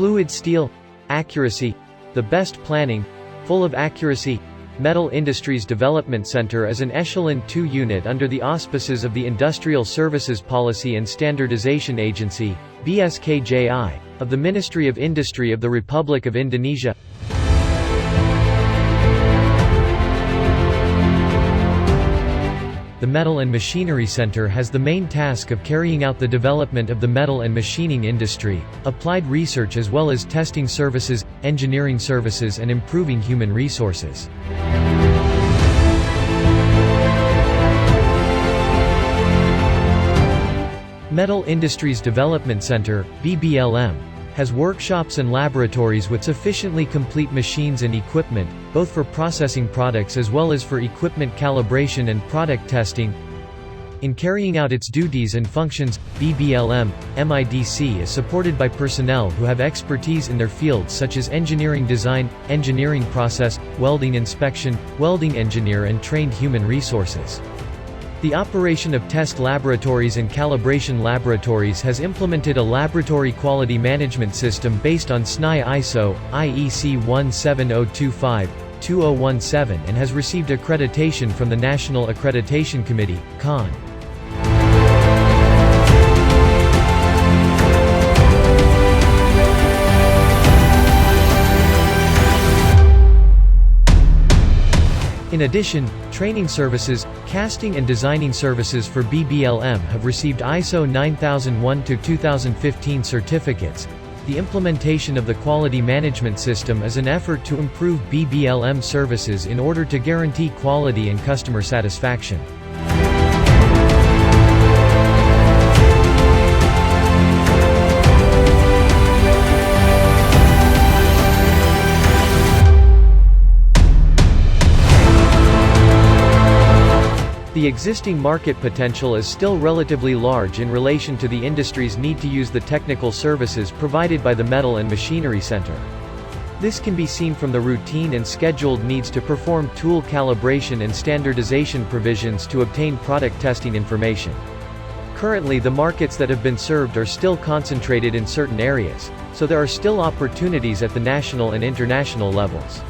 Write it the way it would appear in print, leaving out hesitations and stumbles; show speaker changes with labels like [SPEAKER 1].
[SPEAKER 1] Fluid steel. Accuracy. The best planning. Full of accuracy. Metal Industries Development Center is an Echelon 2 unit under the auspices of the Industrial Services Policy and Standardization Agency, BSKJI, of the Ministry of Industry of the Republic of Indonesia. The Metal and Machinery Center has the main task of carrying out the development of the metal and machining industry, applied research as well as testing services, engineering services and improving human resources. Metal Industries Development Center, BBLM, has workshops and laboratories with sufficiently complete machines and equipment, both for processing products as well as for equipment calibration and product testing. In carrying out its duties and functions, BBLM, MIDC is supported by personnel who have expertise in their fields such as engineering design, engineering process, welding inspection, welding engineer and trained human resources. The operation of test laboratories and calibration laboratories has implemented a laboratory quality management system based on SNI ISO, IEC 17025-2017 and has received accreditation from the National Accreditation Committee, CON. In addition, training services, casting and designing services for BBLM have received ISO 9001-2015 certificates. The implementation of the quality management system is an effort to improve BBLM services in order to guarantee quality and customer satisfaction. The existing market potential is still relatively large in relation to the industry's need to use the technical services provided by the Metal and Machinery Center. This can be seen from the routine and scheduled needs to perform tool calibration and standardization provisions to obtain product testing information. Currently the markets that have been served are still concentrated in certain areas, so there are still opportunities at the national and international levels.